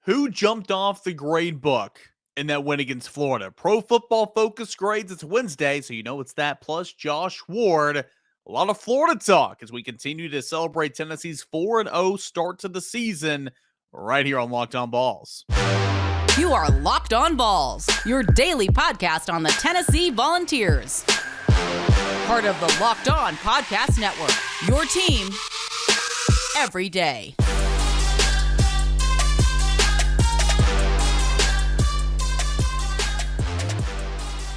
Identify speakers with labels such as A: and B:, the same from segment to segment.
A: Who jumped off the grade book in that win against Florida? Pro Football Focus grades. It's Wednesday, so you know it's that. Plus Josh Ward. A lot of Florida talk as we continue to celebrate Tennessee's 4-0 start to the season right here on Locked On Vols.
B: You are Locked On Vols, your daily podcast on the Tennessee Volunteers. Part of the Locked On Podcast Network, your team every day.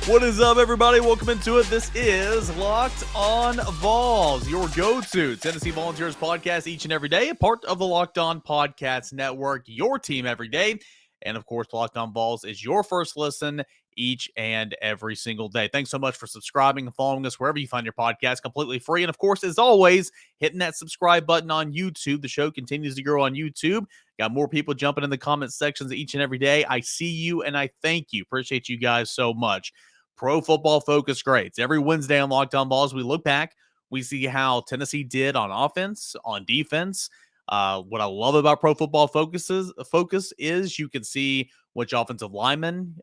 A: What is up, everybody? Welcome into it. This is Locked On Vols, your go-to Tennessee Volunteers podcast each and every day, a part of the Locked On Podcast Network, your team every day. And, of course, Locked On Vols is your first listen each and every single day. Thanks so much for subscribing and following us wherever you find your podcast, completely free. And, of course, as always, hitting that subscribe button on YouTube. The show continues to grow on YouTube. Got more people jumping in the comment sections each and every day. I see you, and I thank you. Appreciate you guys so much. Pro Football Focus grades. Every Wednesday on Locked On Vols, we look back. We see how Tennessee did on offense, on defense. What I love about Pro Football Focus is you can see which offensive linemen,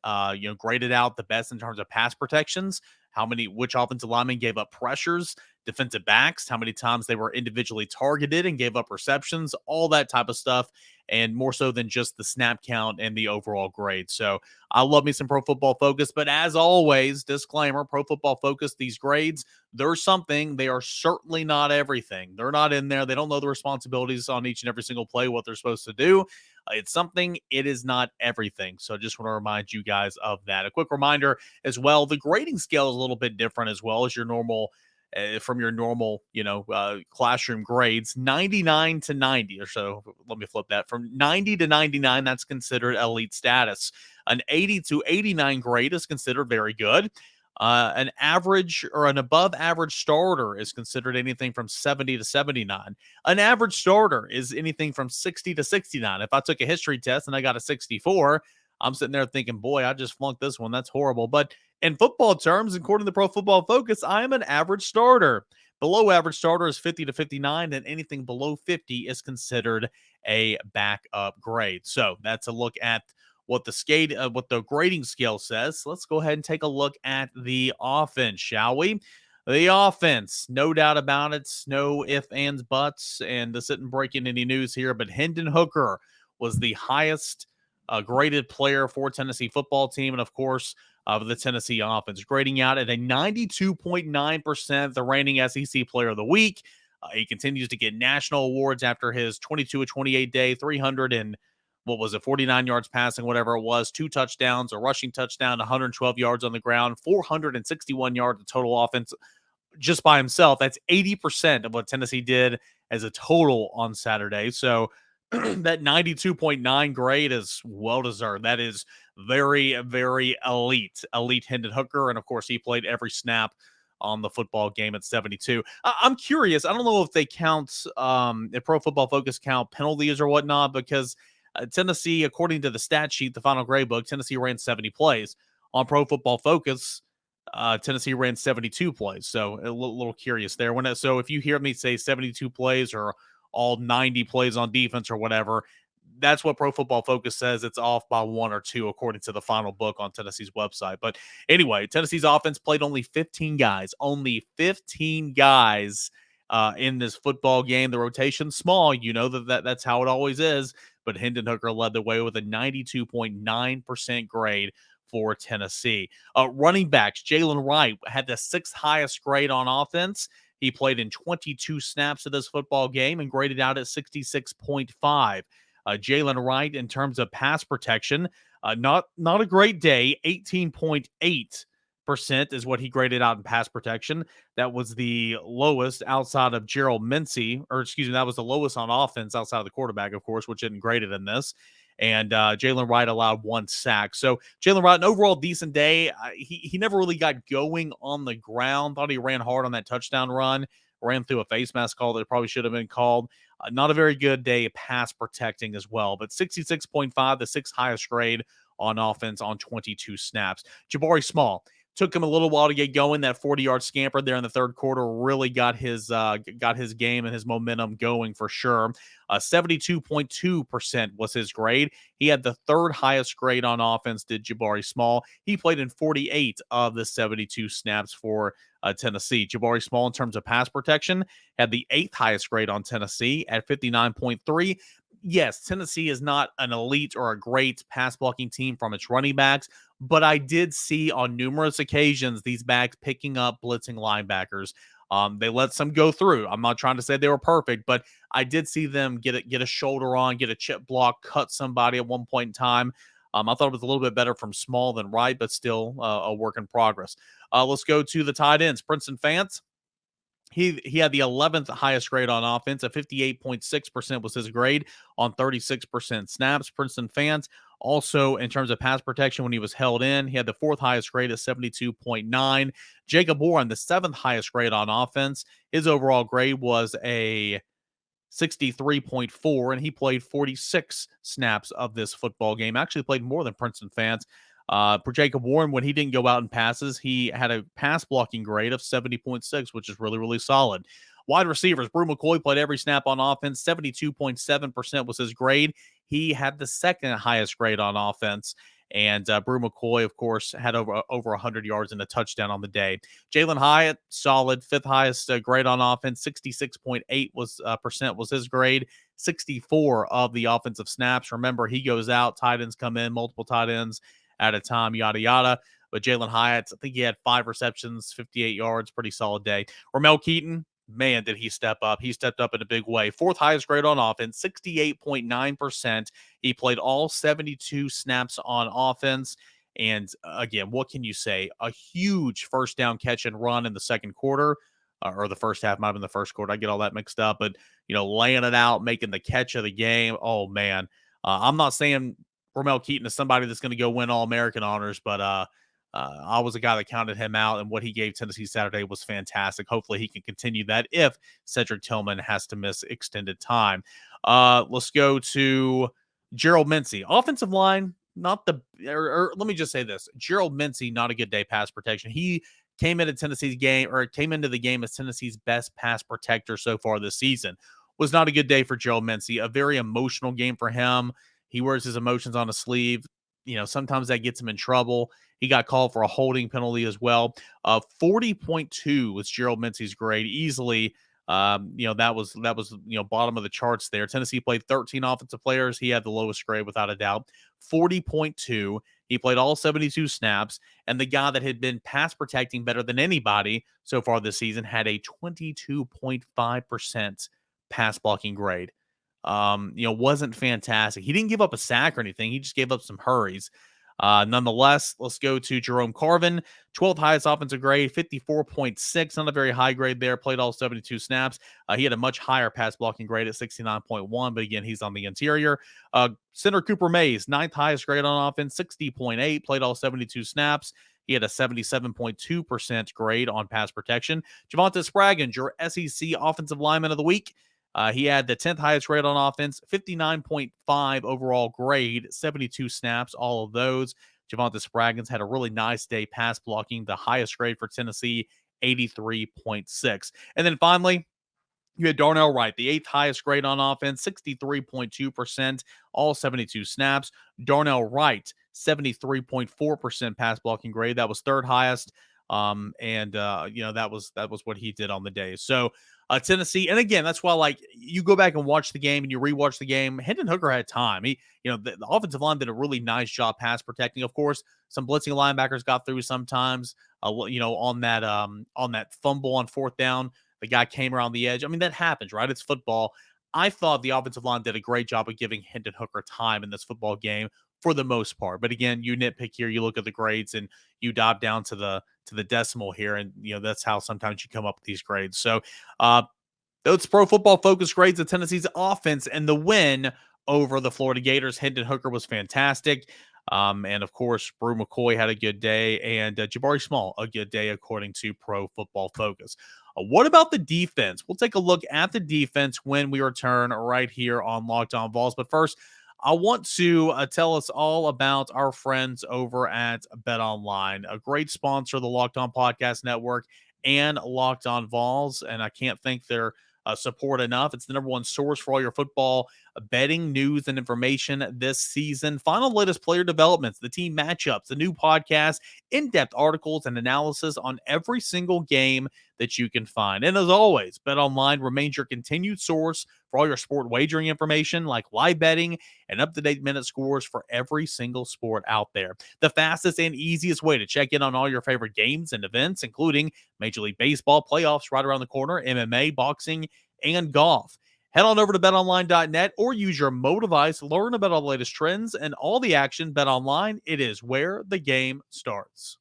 A: graded out the best in terms of pass protections, which offensive linemen gave up pressures, defensive backs, how many times they were individually targeted and gave up receptions, all that type of stuff, and more so than just the snap count and the overall grade. So I love me some Pro Football Focus, but as always, disclaimer, Pro Football Focus, these grades, they're something. They are certainly not everything. They're not in there. They don't know the responsibilities on each and every single play, what they're supposed to do. It's something. It is not everything. So I just want to remind you guys of that. A quick reminder as well, the grading scale is a little bit different as well as your normal from your normal, classroom grades, 99 to 90 or so. Let me flip that. From 90 to 99, that's considered elite status. An 80 to 89 grade is considered very good. An average or an above average starter is considered anything from 70 to 79. An average starter is anything from 60 to 69. If I took a history test and I got a 64, I'm sitting there thinking, boy, I just flunked this one. That's horrible. But in football terms, according to Pro Football Focus, I am an average starter. Below average starter is 50 to 59, and anything below 50 is considered a backup grade. So that's a look at what the grading scale says. Let's go ahead and take a look at the offense, shall we? The offense, no doubt about it. No ifs, ands, buts, and this isn't breaking any news here, but Hendon Hooker was the highest graded player for Tennessee football team, and of course, of the Tennessee offense, grading out at a 92.9%, the reigning SEC Player of the Week. He continues to get national awards after his 22-28 day, 49 yards passing, whatever it was, 2 touchdowns, a rushing touchdown, 112 yards on the ground, 461 yards of total offense just by himself. That's 80% of what Tennessee did as a total on Saturday. So that 92.9 grade is well-deserved. That is very, very elite Hendon Hooker. And, of course, he played every snap on the football game at 72. I'm curious. I don't know if they count, if Pro Football Focus count penalties or whatnot, because Tennessee, according to the stat sheet, the final grade book, Tennessee ran 70 plays. On Pro Football Focus, Tennessee ran 72 plays. So a little curious there. So if you hear me say 72 plays or all 90 plays on defense or whatever, that's what Pro Football Focus says. It's off by 1 or 2 according to the final book on Tennessee's website. But anyway, Tennessee's offense played only 15 guys. Only 15 guys in this football game. The rotation's small. You know that's how it always is. But Hendon Hooker led the way with a 92.9% grade for Tennessee. Running backs, Jalen Wright had the 6th highest grade on offense. He played in 22 snaps of this football game and graded out at 66.5. Jalen Wright, in terms of pass protection, not a great day. 18.8% is what he graded out in pass protection. That was the lowest outside of Gerald Mincey, that was the lowest on offense outside of the quarterback, of course, which isn't graded in this. And Jalen Wright allowed 1 sack. So Jalen Wright, an overall decent day. He never really got going on the ground. Thought he ran hard on that touchdown run. Ran through a face mask call that probably should have been called. Not a very good day pass protecting as well. But 66.5, the 6th highest grade on offense on 22 snaps. Jabari Small, Took him a little while to get going. That 40-yard scamper there in the third quarter really got his game and his momentum going for sure. 72.2% was his grade. He had the third highest grade on offense, did Jabari Small. He played in 48 of the 72 snaps for Tennessee. Jabari Small, in terms of pass protection, had the eighth highest grade on Tennessee at 59.3. Yes, Tennessee is not an elite or a great pass blocking team from its running backs, but I did see on numerous occasions these backs picking up blitzing linebackers. They let some go through. I'm not trying to say they were perfect, but I did see them get a shoulder on, get a chip block, cut somebody at one point in time. I thought it was a little bit better from Small than Wright, but still a work in progress. Let's go to the tight ends. Princeton Fance. He had the 11th highest grade on offense. A 58.6% was his grade on 36% snaps. Princeton Fance also, in terms of pass protection when he was held in, he had the fourth highest grade at 72.9. Jacob Warren, the seventh highest grade on offense. His overall grade was a 63.4, and he played 46 snaps of this football game. Actually played more than Princeton Fance. For Jacob Warren, when he didn't go out in passes, he had a pass blocking grade of 70.6, which is really, really solid. Wide receivers, Brew McCoy played every snap on offense. 72.7% was his grade. He had the second highest grade on offense. And Brew McCoy, of course, had over 100 yards and a touchdown on the day. Jalen Hyatt, solid, fifth highest grade on offense. 66.8 was his grade. 64 of the offensive snaps. Remember, he goes out, tight ends come in, multiple tight ends at a time, yada, yada. But Jalen Hyatt, I think he had 5 receptions, 58 yards, pretty solid day. Ramel Keaton, man, did he step up. He stepped up in a big way. Fourth highest grade on offense, 68.9%. He played all 72 snaps on offense. And again, what can you say? A huge first down catch and run in the second quarter, or the first half, might have been the first quarter. I get all that mixed up. But, laying it out, making the catch of the game. Oh, man. I'm not saying Ramel Keaton is somebody that's going to go win All-American honors, but I was a guy that counted him out, and what he gave Tennessee Saturday was fantastic. Hopefully he can continue that if Cedric Tillman has to miss extended time. Let's go to Gerald Mincey. Offensive line, not the or let me just say this. Gerald Mincey, not a good day pass protection. He came into the game as Tennessee's best pass protector so far this season. Was not a good day for Gerald Mincey. A very emotional game for him. He wears his emotions on his sleeve. Sometimes that gets him in trouble. He got called for a holding penalty as well. 40.2 was Gerald Mincey's grade. Easily, that was bottom of the charts there. Tennessee played 13 offensive players. He had the lowest grade without a doubt. 40.2. He played all 72 snaps. And the guy that had been pass protecting better than anybody so far this season had a 22.5% pass blocking grade. Wasn't fantastic. He didn't give up a sack or anything. He just gave up some hurries. Nonetheless, let's go to Jerome Carvin, 12th highest offensive grade, 54.6, not a very high grade there, played all 72 snaps. He had a much higher pass blocking grade at 69.1, but again, he's on the interior. Center Cooper Mays, 9th highest grade on offense, 60.8, played all 72 snaps. He had a 77.2% grade on pass protection. Javonte Spraggins, your SEC Offensive Lineman of the Week. He had the 10th highest grade on offense, 59.5 overall grade, 72 snaps, all of those. Javonte Spraggins had a really nice day pass blocking, the highest grade for Tennessee, 83.6. And then finally, you had Darnell Wright, the 8th highest grade on offense, 63.2%, all 72 snaps. Darnell Wright, 73.4% pass blocking grade. That was third highest. That was what he did on the day. So Tennessee, and again, that's why you go back and watch the game and you rewatch the game. Hendon Hooker had time. The offensive line did a really nice job pass protecting. Of course, some blitzing linebackers got through sometimes. On that fumble on fourth down, the guy came around the edge. I mean, that happens, right? It's football. I thought the offensive line did a great job of giving Hendon Hooker time in this football game for the most part. But again, you nitpick here, you look at the grades and you dive down to the decimal here. And, that's how sometimes you come up with these grades. So those Pro Football Focus grades of Tennessee's offense and the win over the Florida Gators. Hendon Hooker was fantastic. And of course, Brew McCoy had a good day, and Jabari Small, a good day, according to Pro Football Focus. What about the defense? We'll take a look at the defense when we return right here on Locked On Vols. But first, I want to tell us all about our friends over at BetOnline, a great sponsor of the Locked On Podcast Network and Locked On Vols. And I can't thank their support enough. It's the number one source for all your football betting news and information this season. Final latest player developments, the team matchups, the new podcast, in-depth articles, and analysis on every single game that you can find. And as always, BetOnline remains your continued source for all your sport wagering information like live betting and up-to-date minute scores for every single sport out there. The fastest and easiest way to check in on all your favorite games and events, including Major League Baseball playoffs right around the corner, MMA, boxing, and golf. Head on over to betonline.net or use your mobile device to learn about all the latest trends and all the action. BetOnline, it is where the game starts.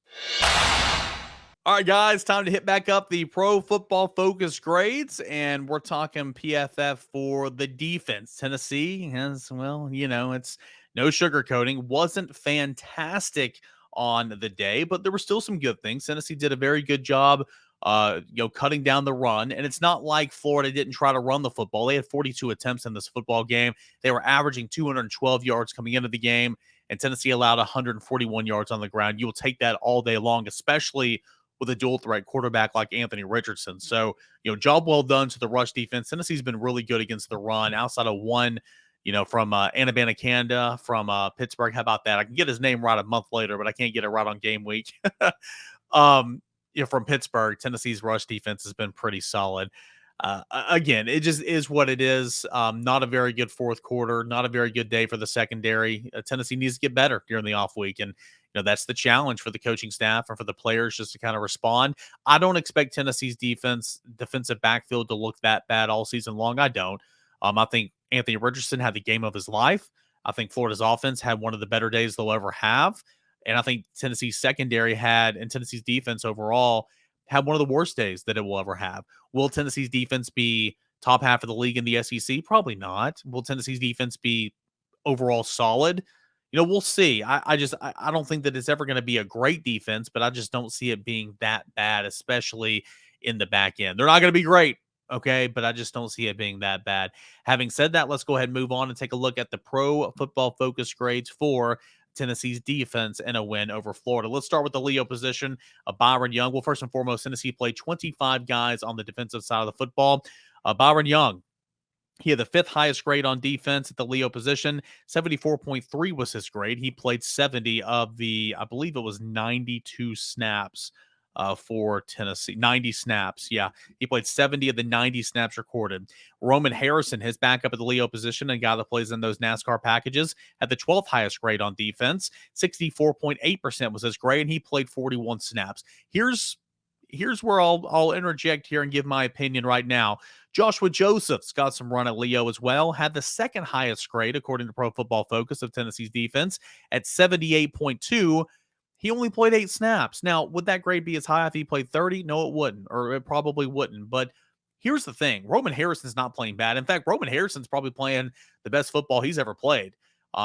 A: All right, guys, time to hit back up the Pro Football Focus grades, and we're talking PFF for the defense. Tennessee has, well, it's no sugarcoating. Wasn't fantastic on the day, but there were still some good things. Tennessee did a very good job, cutting down the run, and it's not like Florida didn't try to run the football. They had 42 attempts in this football game. They were averaging 212 yards coming into the game, and Tennessee allowed 141 yards on the ground. You will take that all day long, especially with a dual threat quarterback like Anthony Richardson. So, job well done to the rush defense. Tennessee's been really good against the run outside of one, from Anabanakanda from Pittsburgh. How about that? I can get his name right a month later, but I can't get it right on game week. From Pittsburgh, Tennessee's rush defense has been pretty solid. Again, it just is what it is. Not a very good fourth quarter, not a very good day for the secondary. Tennessee needs to get better during the off week. And, that's the challenge for the coaching staff and for the players just to kind of respond. I don't expect Tennessee's defensive backfield to look that bad all season long. I don't. I think Anthony Richardson had the game of his life. I think Florida's offense had one of the better days they'll ever have. And I think Tennessee's secondary and Tennessee's defense overall had one of the worst days that it will ever have. Will Tennessee's defense be top half of the league in the SEC? Probably not. Will Tennessee's defense be overall solid? We'll see. I don't think that it's ever going to be a great defense, but I just don't see it being that bad, especially in the back end. They're not going to be great, okay, but I just don't see it being that bad. Having said that, let's go ahead and move on and take a look at the Pro Football Focus grades for Tennessee's defense in a win over Florida. Let's start with the Leo position of Byron Young. Well, first and foremost, Tennessee played 25 guys on the defensive side of the football. Byron Young, he had the fifth highest grade on defense at the Leo position. 74.3 was his grade. He played 70 of the, I believe it was 92 snaps for Tennessee. 90 snaps. Yeah, he played 70 of the 90 snaps recorded. Roman Harrison, his backup at the Leo position and guy that plays in those NASCAR packages, had the 12th highest grade on defense. 64.8% was his grade, and he played 41 snaps. Here's where I'll interject here and give my opinion right now. Joshua Joseph's got some run at Leo as well, had the second highest grade according to Pro Football Focus of Tennessee's defense at 78.2. He only played 8 snaps. Now, would that grade be as high if he played 30? No, it wouldn't, or it probably wouldn't. But here's the thing. Roman Harrison's not playing bad. In fact, Roman Harrison's probably playing the best football he's ever played.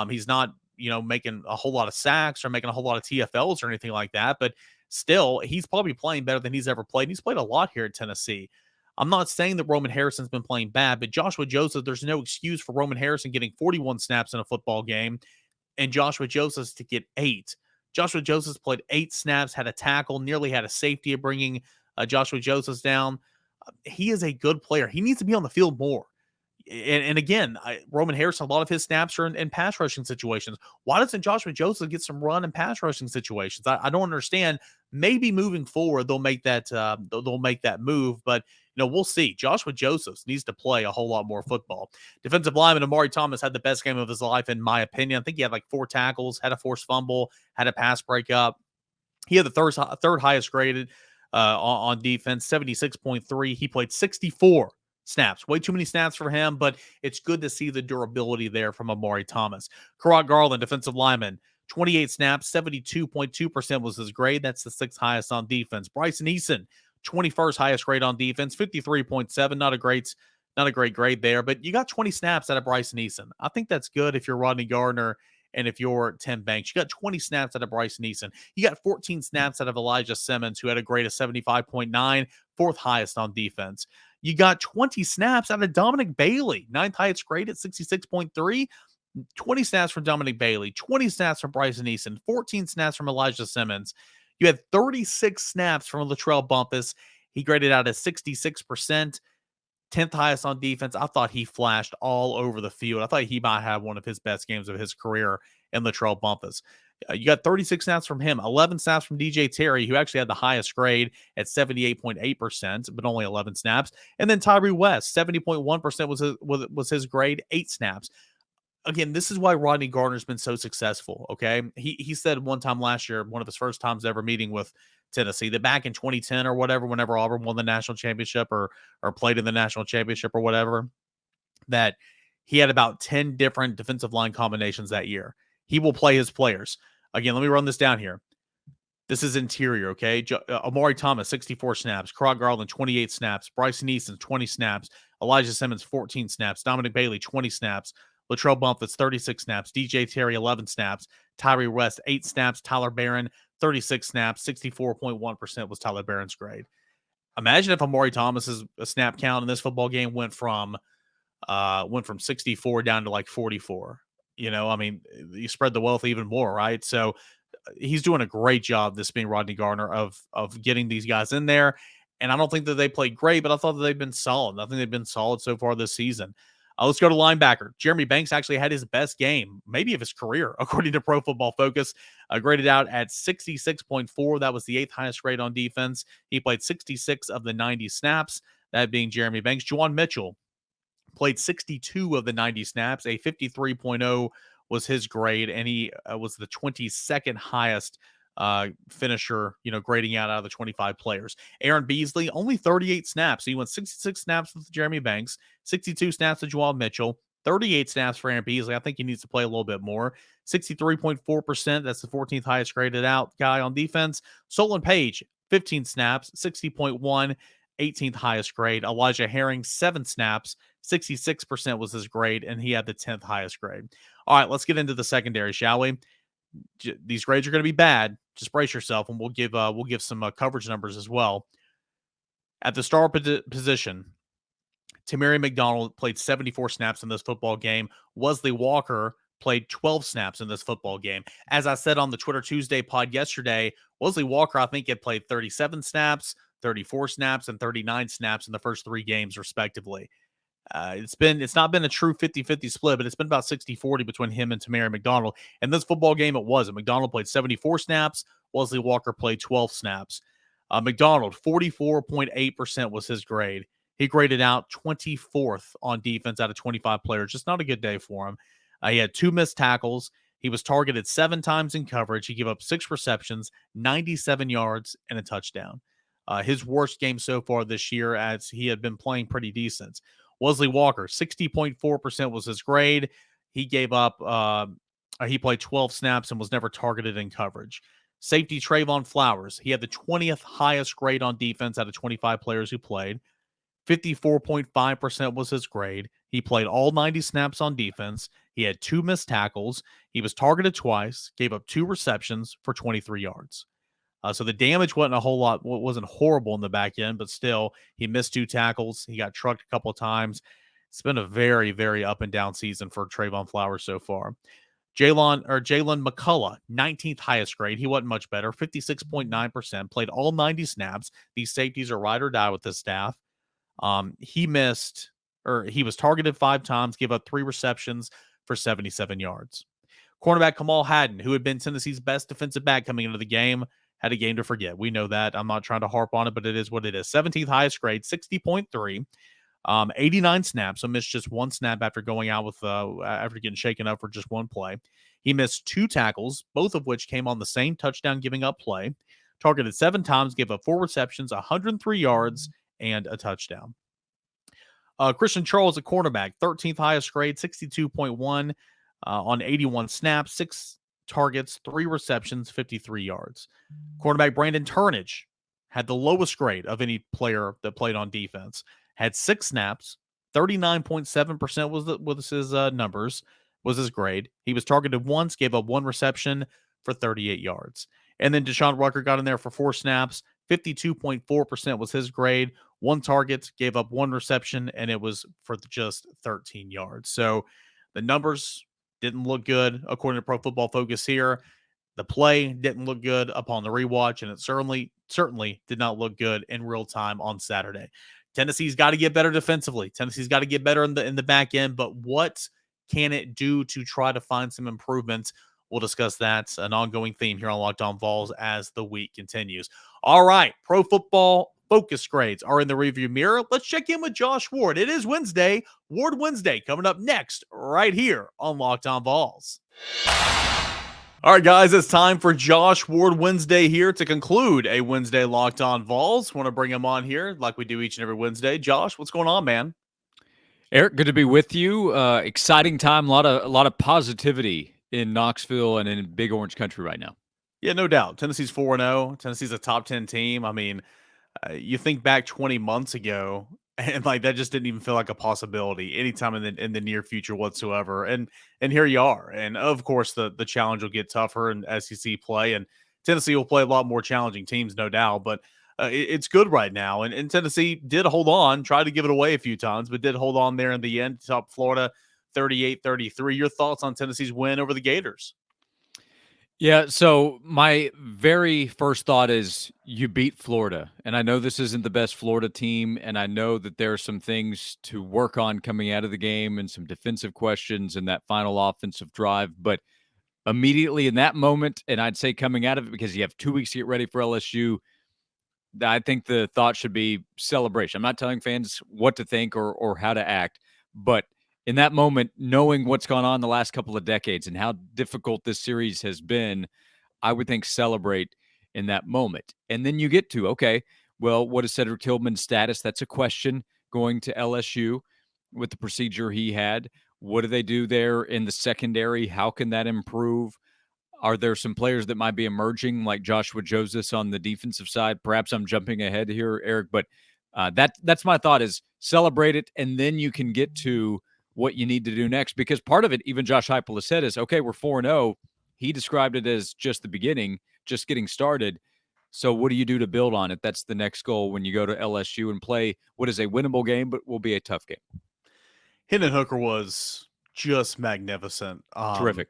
A: He's not, making a whole lot of sacks or making a whole lot of TFLs or anything like that, but still, he's probably playing better than he's ever played. He's played a lot here at Tennessee. I'm not saying that Roman Harrison's been playing bad, but Joshua Joseph, there's no excuse for Roman Harrison getting 41 snaps in a football game and Joshua Joseph's to get 8. Joshua Joseph's played 8 snaps, had a tackle, nearly had a safety of bringing Joshua Joseph's down. He is a good player. He needs to be on the field more. And again, Roman Harrison, a lot of his snaps are in pass rushing situations. Why doesn't Joshua Joseph get some run in pass rushing situations? I don't understand. Maybe moving forward they'll make that move, but we'll see. Joshua Joseph needs to play a whole lot more football. Defensive lineman Amari Thomas had the best game of his life, in my opinion. I think he had like 4 tackles, had a forced fumble, had a pass breakup. He had the third highest graded on defense, 76.3. He played 64 snaps. Way too many snaps for him, but it's good to see the durability there from Amari Thomas. Karot Garland, defensive lineman, 28 snaps, 72.2% was his grade. That's the 6th highest on defense. Bryson Eason, 21st highest grade on defense, 53.7. Not a great grade there, but you got 20 snaps out of Bryson Eason. I think that's good if you're Rodney Gardner and if you're Tim Banks. You got 20 snaps out of Bryson Eason. You got 14 snaps out of Elijah Simmons, who had a grade of 75.9, 4th highest on defense. You got 20 snaps out of Dominic Bailey, 9th highest grade at 66.3. 20 snaps from Dominic Bailey, 20 snaps from Bryson Eason, 14 snaps from Elijah Simmons. You had 36 snaps from Latrell Bumpus. He graded out at 66%, 10th highest on defense. I thought he flashed all over the field. I thought he might have one of his best games of his career in Latrell Bumpus. You got 36 snaps from him, 11 snaps from DJ Terry, who actually had the highest grade at 78.8%, but only 11 snaps. And then Tyree West, 70.1% was his grade, 8 snaps. Again, this is why Rodney Gardner's been so successful, okay? He said one time last year, one of his first times ever meeting with Tennessee, that back in 2010 or whatever, whenever Auburn won the national championship or played in the national championship or whatever, that he had about 10 different defensive line combinations that year. He will play his players. Again, let me run this down here. This is interior, okay? Amari Thomas, 64 snaps. Kerrod Garland, 28 snaps. Bryson Eason, 20 snaps. Elijah Simmons, 14 snaps. Dominic Bailey, 20 snaps. Latrell Bumpus, 36 snaps. DJ Terry, 11 snaps. Tyree West, 8 snaps. Tyler Barron, 36 snaps. 64.1% was Tyler Barron's grade. Imagine if Amari Thomas's snap count in this football game went from 64 down to like 44. You know, I mean, you spread the wealth even more, right? So he's doing a great job, this being Rodney Gardner, of getting these guys in there. And I don't think that they played great, but I thought that they've been solid. I think they've been solid so far this season. Let's go to linebacker. Jeremy Banks actually had his best game, maybe of his career, according to Pro Football Focus, graded out at 66.4. That was the 8th highest grade on defense. He played 66 of the 90 snaps, that being Jeremy Banks. Juwan Mitchell played 62 of the 90 snaps. A 53.0 was his grade, and he was the 22nd highest finisher, grading out of the 25 players. Aaron Beasley, only 38 snaps. So he went 66 snaps with Jeremy Banks, 62 snaps with Juwan Mitchell, 38 snaps for Aaron Beasley. I think he needs to play a little bit more. 63.4%. That's the 14th highest graded out guy on defense. Solon Page, 15 snaps, 60.1, 18th highest grade. Elijah Herring, 7 snaps, 66% was his grade, and he had the 10th highest grade. All right, let's get into the secondary, shall we? These grades are going to be bad. Just brace yourself, and we'll give some coverage numbers as well. At the star position, Tamari McDonald played 74 snaps in this football game. Wesley Walker played 12 snaps in this football game. As I said on the Twitter Tuesday pod yesterday, Wesley Walker, I think, had played 37 snaps, 34 snaps, and 39 snaps in the first 3 games, respectively. It's not been a true 50-50 split, but it's been about 60-40 between him and Tamari McDonald. And this football game, it wasn't. McDonald played 74 snaps. Wesley Walker played 12 snaps. McDonald, 44.8% was his grade. He graded out 24th on defense out of 25 players. Just not a good day for him. He had 2 missed tackles. He was targeted 7 times in coverage. He gave up 6 receptions, 97 yards, and a touchdown. His worst game so far this year, as he had been playing pretty decent. Wesley Walker, 60.4% was his grade. He gave up, he played 12 snaps and was never targeted in coverage. Safety Trayvon Flowers, he had the 20th highest grade on defense out of 25 players who played. 54.5% was his grade. He played all 90 snaps on defense. He had 2 missed tackles. He was targeted twice, gave up 2 receptions for 23 yards. So the damage wasn't horrible in the back end, but still, he missed 2 tackles. He got trucked a couple of times. It's been a very, very up and down season for Trayvon Flowers so far. Jalen McCullough, 19th highest grade. He wasn't much better, 56.9%. Played all 90 snaps. These safeties are ride or die with this staff. He was targeted 5 times, gave up 3 receptions for 77 yards. Cornerback Kamal Hadden, who had been Tennessee's best defensive back coming into the game, had a game to forget. We know that. I'm not trying to harp on it, but it is what it is. 17th highest grade, 60.3, 89 snaps. So missed just 1 snap after going out after getting shaken up for just 1 play. He missed 2 tackles, both of which came on the same touchdown giving up play. Targeted 7 times, gave up 4 receptions, 103 yards, and a touchdown. Christian Charles, a cornerback, 13th highest grade, 62.1 on 81 snaps, 6 targets, 3 receptions, 53 yards. Cornerback Brandon Turnage had the lowest grade of any player that played on defense. Had 6 snaps, 39.7% was his numbers, was his grade. He was targeted once, gave up 1 reception for 38 yards. And then Deshaun Rucker got in there for 4 snaps, 52.4% was his grade. 1 target, gave up 1 reception, and it was for just 13 yards. So the numbers didn't look good, according to Pro Football Focus here. The play didn't look good upon the rewatch, and it certainly did not look good in real time on Saturday. Tennessee's got to get better defensively. Tennessee's got to get better in the back end, but what can it do to try to find some improvements? We'll discuss that, an ongoing theme here on Locked On Vols as the week continues. All right, Pro Football Focus grades are in the rearview mirror. Let's check in with Josh Ward. It is Wednesday, Ward Wednesday, coming up next right here on Locked On Vols. All right, guys, it's time for Josh Ward Wednesday here to conclude a Wednesday Locked On Vols. Want to bring him on here like we do each and every Wednesday. Josh, what's going on, man?
C: Eric, good to be with you. Exciting time, a lot of positivity in Knoxville and in Big Orange Country right now.
A: Yeah, no doubt. Tennessee's 4-0. Tennessee's a top 10 team. I mean, you think back 20 months ago, and like that just didn't even feel like a possibility anytime in the near future whatsoever. And here you are. And of course, the challenge will get tougher in SEC play, and Tennessee will play a lot more challenging teams, no doubt. But it's good right now. And Tennessee did hold on, tried to give it away a few times, but did hold on there in the end. Top Florida 38-33. Your thoughts on Tennessee's win over the Gators?
C: Yeah, so my very first thought is you beat Florida. And I know this isn't the best Florida team, and I know that there are some things to work on coming out of the game and some defensive questions in that final offensive drive. But immediately in that moment, and I'd say coming out of it, because you have 2 weeks to get ready for LSU, I think the thought should be celebration. I'm not telling fans what to think or how to act, but in that moment, knowing what's gone on the last couple of decades and how difficult this series has been, I would think celebrate in that moment. And then you get to, okay, well, what is Cedric Tillman's status? That's a question going to LSU with the procedure he had. What do they do there in the secondary? How can that improve? Are there some players that might be emerging, like Joshua Joseph on the defensive side? Perhaps I'm jumping ahead here, Eric, but that's my thought is celebrate it, and then you can get to what you need to do next. Because part of it, even Josh Heupel has said, is, okay, we're 4-0. He described it as just the beginning, just getting started. So what do you do to build on it? That's the next goal when you go to LSU and play what is a winnable game, but will be a tough game.
A: Hendon Hooker was just magnificent.
C: Terrific.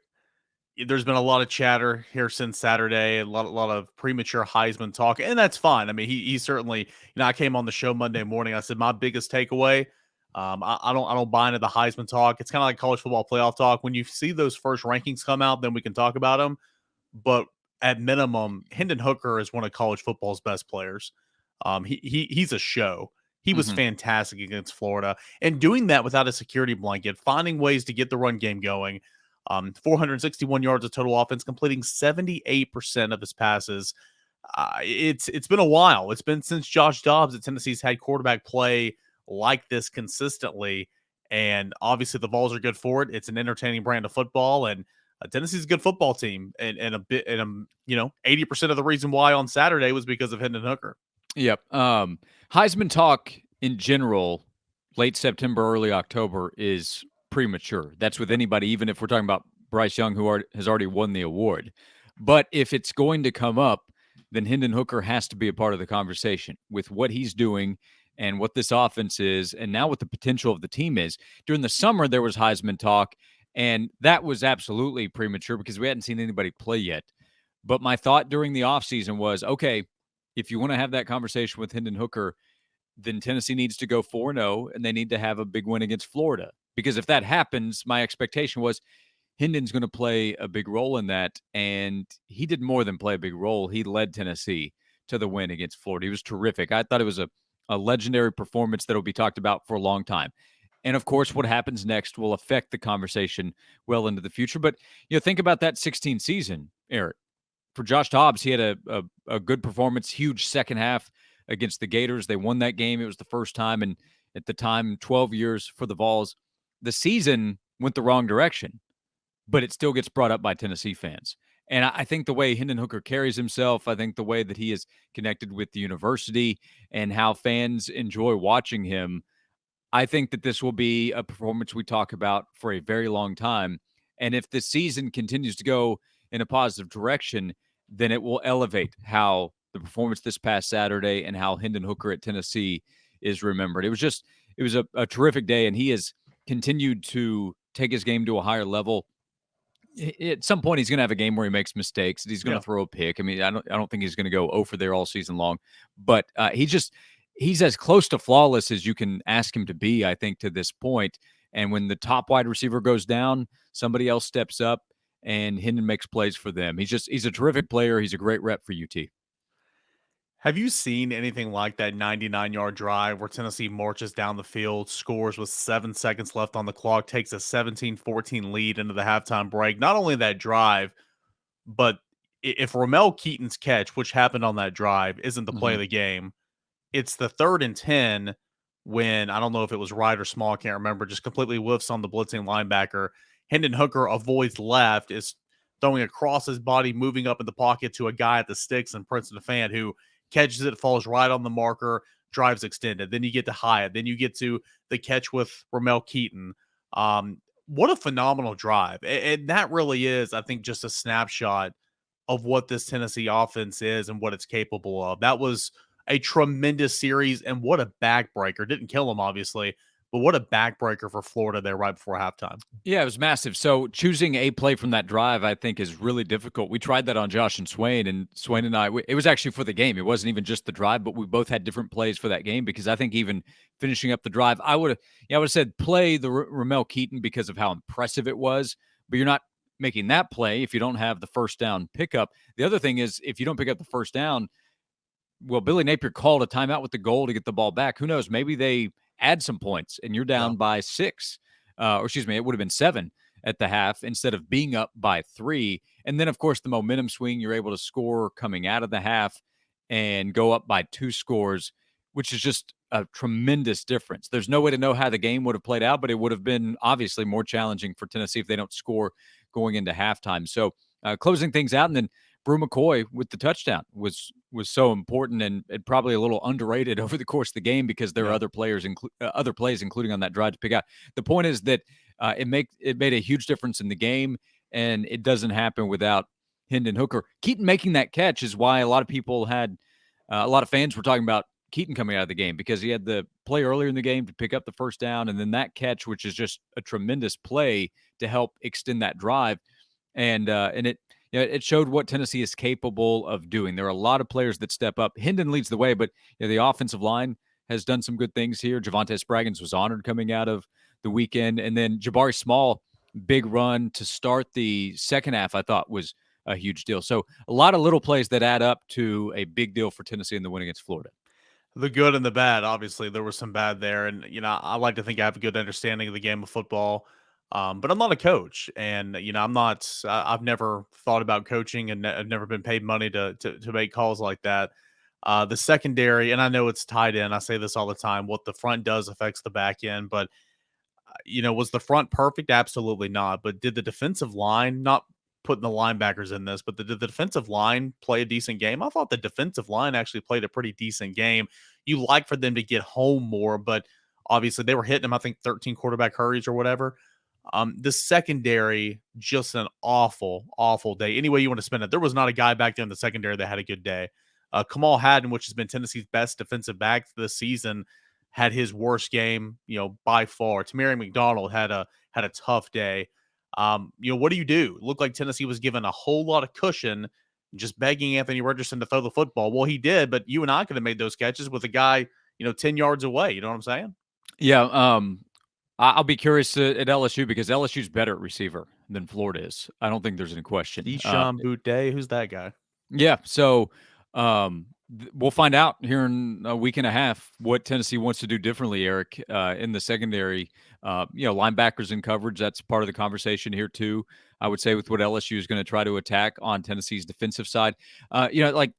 A: There's been a lot of chatter here since Saturday, a lot of premature Heisman talk, and that's fine. I mean, he certainly, I came on the show Monday morning. I said my biggest takeaway, I don't buy into the Heisman talk. It's kind of like college football playoff talk. When you see those first rankings come out, then we can talk about them. But at minimum, Hendon Hooker is one of college football's best players. He's a show. He was fantastic against Florida, and doing that without a security blanket, finding ways to get the run game going. 461 yards of total offense, completing 78% of his passes. It's been a while. It's been since Josh Dobbs that Tennessee's had quarterback play like this consistently, and obviously the Vols are good for it. It's an entertaining brand of football, and Tennessee's a good football team, and 80% of the reason why on Saturday was because of Hendon Hooker.
C: Yep. Heisman talk in general, late September, early October, is premature. That's with anybody, even if we're talking about Bryce Young, who has already won the award. But if it's going to come up, then Hendon Hooker has to be a part of the conversation with what he's doing and what this offense is, and now what the potential of the team is. During the summer, there was Heisman talk, and that was absolutely premature because we hadn't seen anybody play yet. But my thought during the offseason was, okay, if you want to have that conversation with Hendon Hooker, then Tennessee needs to go 4-0, and they need to have a big win against Florida. Because if that happens, my expectation was Hendon's going to play a big role in that, and he did more than play a big role. He led Tennessee to the win against Florida. He was terrific. I thought it was a legendary performance that will be talked about for a long time. And, of course, what happens next will affect the conversation well into the future. But, think about that 16 season, Eric. For Josh Dobbs, he had a good performance, huge second half against the Gators. They won that game. It was the first time in, at the time, 12 years for the Vols. The season went the wrong direction, but it still gets brought up by Tennessee fans. And I think the way Hendon Hooker carries himself, I think the way that he is connected with the university and how fans enjoy watching him, I think that this will be a performance we talk about for a very long time. And if the season continues to go in a positive direction, then it will elevate how the performance this past Saturday and how Hendon Hooker at Tennessee is remembered. It was a terrific day, and he has continued to take his game to a higher level. At some point, he's going to have a game where he makes mistakes. He's going to
A: Yeah.
C: throw a pick. I mean, I don't think he's going to go over there all season long. But he's as close to flawless as you can ask him to be, I think, to this point. And when the top wide receiver goes down, somebody else steps up, and Hendon makes plays for them. He's a terrific player. He's a great rep for UT.
A: Have you seen anything like that 99-yard drive where Tennessee marches down the field, scores with 7 seconds left on the clock, takes a 17-14 lead into the halftime break? Not only that drive, but if Ramel Keaton's catch, which happened on that drive, isn't the play of the game, it's the 3rd and 10 when, I don't know if it was Wright or Small, I can't remember, just completely whiffs on the blitzing linebacker. Hendon Hooker avoids left, is throwing across his body, moving up in the pocket to a guy at the sticks and Princeton fan who catches it, falls right on the marker, drives extended. Then you get to Hyatt. Then you get to the catch with Ramel Keaton. What a phenomenal drive. And that really is, I think, just a snapshot of what this Tennessee offense is and what it's capable of. That was a tremendous series, and what a backbreaker. Didn't kill him, obviously, but what a backbreaker for Florida there right before halftime.
C: Yeah, it was massive. So choosing a play from that drive, I think, is really difficult. We tried that on Josh and Swain and I, it was actually for the game. It wasn't even just the drive, but we both had different plays for that game because I think even finishing up the drive, I would have said play the Ramel Keaton because of how impressive it was, but you're not making that play if you don't have the first down pickup. The other thing is if you don't pick up the first down, well, Billy Napier called a timeout with the goal to get the ball back. Who knows? Maybe they add some points and you're down by 6. Or excuse me, it would have been 7 at the half instead of being up by 3. And then, of course, the momentum swing, you're able to score coming out of the half and go up by 2 scores, which is just a tremendous difference. There's no way to know how the game would have played out, but it would have been obviously more challenging for Tennessee if they don't score going into halftime. So closing things out, and then Brew McCoy with the touchdown was so important and probably a little underrated over the course of the game because there are other players, other plays, including on that drive to pick out. The point is that it made a huge difference in the game, and it doesn't happen without Hendon Hooker. Keaton making that catch is why a lot of people had a lot of fans were talking about Keaton coming out of the game because he had the play earlier in the game to pick up the first down, and then that catch, which is just a tremendous play to help extend that drive, and it showed what Tennessee is capable of doing. There are a lot of players that step up. Hendon leads the way, but the offensive line has done some good things here. Javonte Spraggins was honored coming out of the weekend. And then Jabari Small, big run to start the second half, I thought was a huge deal. So a lot of little plays that add up to a big deal for Tennessee in the win against Florida.
A: The good and the bad, obviously, there was some bad there. And, I like to think I have a good understanding of the game of football. But I'm not a coach, and I've never thought about coaching, and I've never been paid money to make calls like that. The secondary, and I know it's tied in. I say this all the time. What the front does affects the back end, but was the front perfect? Absolutely not. But did the defensive line, not putting the linebackers in this, but did the defensive line play a decent game? I thought the defensive line actually played a pretty decent game. You like for them to get home more, but obviously they were hitting them, I think 13 quarterback hurries or whatever. The secondary, just an awful, awful day. Any way you want to spin it, there was not a guy back there in the secondary that had a good day. Kamal Haddon, which has been Tennessee's best defensive back this season, had his worst game, by far. Tamari McDonald had a tough day. What do you do? It looked like Tennessee was given a whole lot of cushion, just begging Anthony Richardson to throw the football. Well, he did, but you and I could have made those catches with a guy, 10 yards away. You know what I'm saying?
C: Yeah. I'll be curious at LSU because LSU's better at receiver than Florida is. I don't think there's any question.
A: Deshaun Boutte, who's that guy?
C: Yeah, so we'll find out here in a week and a half what Tennessee wants to do differently, Eric, in the secondary. Linebackers in coverage, that's part of the conversation here too. I would say with what LSU is going to try to attack on Tennessee's defensive side. Like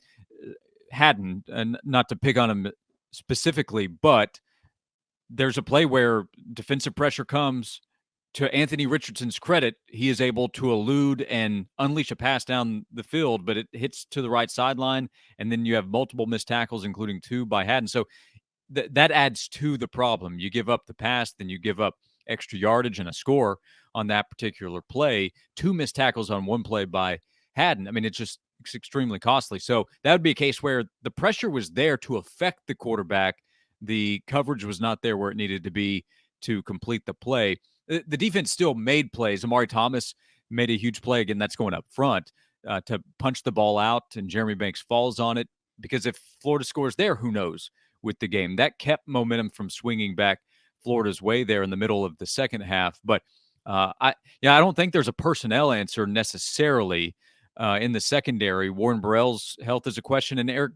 C: Haddon, and not to pick on him specifically, but there's a play where defensive pressure comes. To Anthony Richardson's credit, he is able to elude and unleash a pass down the field, but it hits to the right sideline, and then you have multiple missed tackles, including 2 by Haddon. So that adds to the problem. You give up the pass, then you give up extra yardage and a score on that particular play. 2 missed tackles on one play by Haddon. I mean, it's extremely costly. So that would be a case where the pressure was there to affect the quarterback. The coverage was not there where it needed to be to complete the play. The defense still made plays. Amari Thomas made a huge play. Again, that's going up front to punch the ball out, and Jeremy Banks falls on it. Because if Florida scores there, who knows with the game? That kept momentum from swinging back Florida's way there in the middle of the second half. But I don't think there's a personnel answer necessarily in the secondary. Warren Burrell's health is a question. And Eric,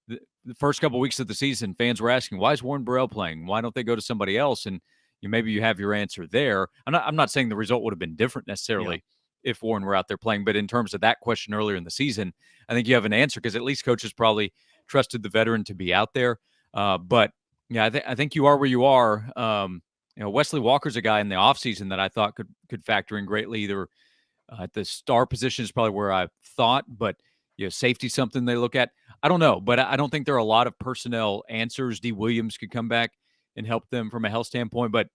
C: the first couple of weeks of the season, fans were asking, why is Warren Burrell playing? Why don't they go to somebody else? And maybe you have your answer there. I'm not saying the result would have been different necessarily if Warren were out there playing. But in terms of that question earlier in the season, I think you have an answer because at least coaches probably trusted the veteran to be out there. But yeah, I think you are where you are. Wesley Walker's a guy in the offseason that I thought could factor in greatly. Either at the star position is probably where I thought, but safety something they look at. I don't know, but I don't think there are a lot of personnel answers. D. Williams could come back and help them from a health standpoint, but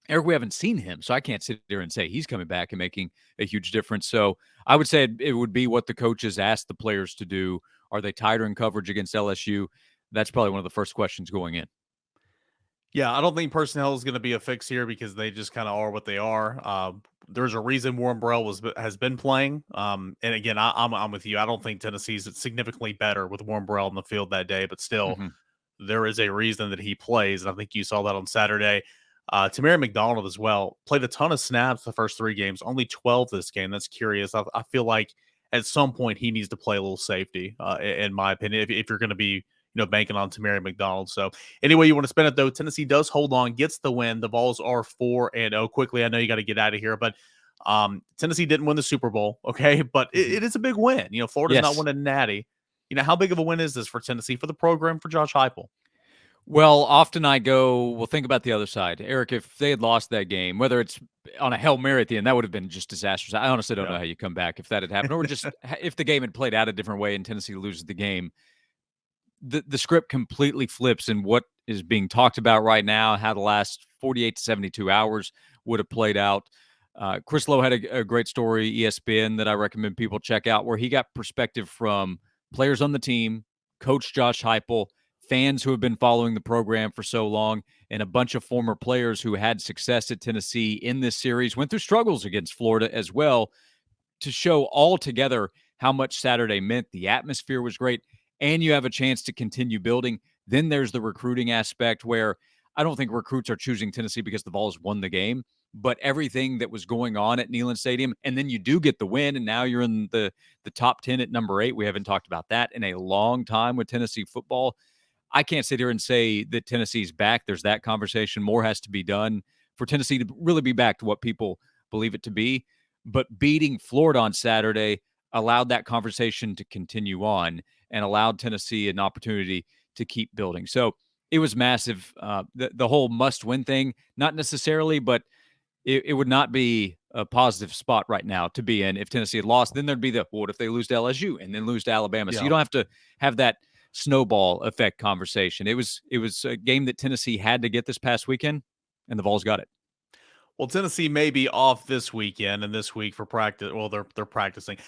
C: Eric, we haven't seen him, so I can't sit there and say he's coming back and making a huge difference. So I would say it would be what the coaches asked the players to do. Are they tighter in coverage against LSU? That's probably one of the first questions going in.
A: Yeah, I don't think personnel is going to be a fix here because they just kind of are what they are. There's a reason Warren Burrell has been playing. And again, I'm with you. I don't think Tennessee's significantly better with Warren Burrell in the field that day, but still, there is a reason that he plays. And I think you saw that on Saturday. Tamari McDonald as well played a ton of snaps the first 3 games, only 12 this game. That's curious. I feel like at some point he needs to play a little safety, in my opinion, if you're going to be banking on Tamari McDonald. So anyway, you want to spin it though. Tennessee does hold on, gets the win. The Vols are 4-0. Quickly, I know you got to get out of here, but Tennessee didn't win the Super Bowl, okay? But it is a big win. Florida's not winning Natty. How big of a win is this for Tennessee, for the program, for Josh Heupel?
C: Well, often I go, think about the other side. Eric, if they had lost that game, whether it's on a Hail Mary at the end, that would have been just disastrous. I honestly don't know how you come back if that had happened, or just if the game had played out a different way and Tennessee loses the game. The script completely flips, and what is being talked about right now, how the last 48 to 72 hours would have played out. Chris Lowe had a great story, ESPN, that I recommend people check out, where he got perspective from players on the team, Coach Josh Heupel, fans who have been following the program for so long, and a bunch of former players who had success at Tennessee in this series, went through struggles against Florida as well, to show all together how much Saturday meant. The atmosphere was great, and you have a chance to continue building. Then there's the recruiting aspect, where I don't think recruits are choosing Tennessee because the Vols won the game, but everything that was going on at Neyland Stadium, and then you do get the win, and now you're in the top 10 at number 8. We haven't talked about that in a long time with Tennessee football. I can't sit here and say that Tennessee's back. There's that conversation. More has to be done for Tennessee to really be back to what people believe it to be. But beating Florida on Saturday allowed that conversation to continue on and allowed Tennessee an opportunity to keep building. So it was massive. The whole must-win thing, not necessarily, but it would not be a positive spot right now to be in. If Tennessee had lost, then there'd be what if they lose to LSU and then lose to Alabama? So you don't have to have that snowball effect conversation. It was a game that Tennessee had to get this past weekend, and the Vols got it.
A: Well, Tennessee may be off this weekend and this week for practice. Well, they're practicing.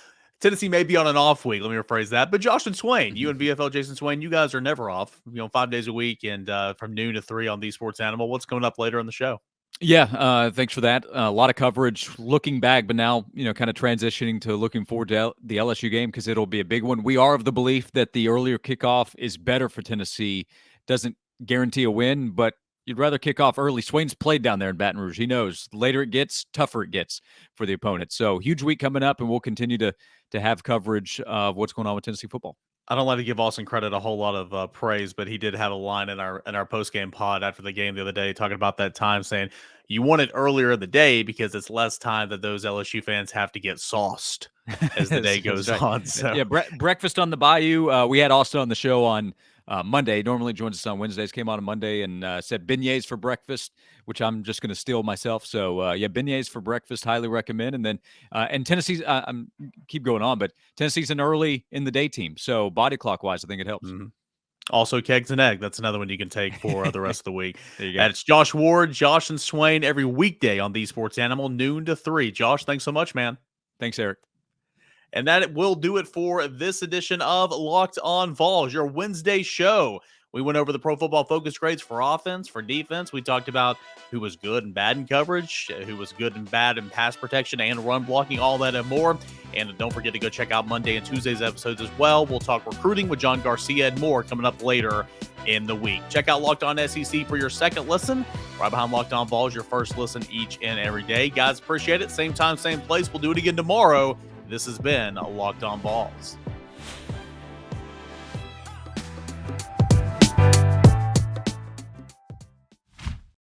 A: Tennessee may be on an off week. Let me rephrase that. But Josh and Swain, you and VFL Jason Swain, you guys are never off. 5 days a week and from noon to 3 on The Sports Animal. What's coming up later in the show?
C: Yeah, thanks for that. A lot of coverage looking back, but now, kind of transitioning to looking forward to the LSU game because it'll be a big one. We are of the belief that the earlier kickoff is better for Tennessee. Doesn't guarantee a win, but you'd rather kick off early. Swain's played down there in Baton Rouge. He knows the later it gets, tougher it gets for the opponent. So huge week coming up, and we'll continue to have coverage of what's going on with Tennessee football.
A: I don't like to give Austin credit a whole lot of praise, but he did have a line in our post-game pod after the game the other day talking about that time, saying you want it earlier in the day because it's less time that those LSU fans have to get sauced as the day goes on. So
C: yeah, breakfast on the Bayou. We had Austin on the show on Monday. Normally joins us on Wednesdays. Came on Monday and said beignets for breakfast, which I'm just going to steal myself. So beignets for breakfast, highly recommend. And then and Tennessee's I'm keep going on, but Tennessee's an early in the day team, so body clock wise, I think it helps.
A: Mm-hmm. Also, Kegs and Egg. That's another one you can take for the rest of the week.
C: There you go.
A: And it's Josh Ward, Josh and Swain every weekday on The Sports Animal, noon to 3. Josh, thanks so much, man.
C: Thanks, Eric.
A: And that will do it for this edition of Locked On Vols, your Wednesday show We went over the Pro Football Focus grades for offense, for defense. We talked about who was good and bad in coverage, who was good and bad in pass protection and run blocking, all that and more. And don't forget to go check out Monday and Tuesday's episodes as well. We'll talk recruiting with John Garcia and more coming up later in the week. Check out Locked On SEC for your second listen. Right behind Locked On Vols, your first listen each and every day. Guys, appreciate it. Same time, same place. We'll do it again tomorrow. This has been Locked On Vols.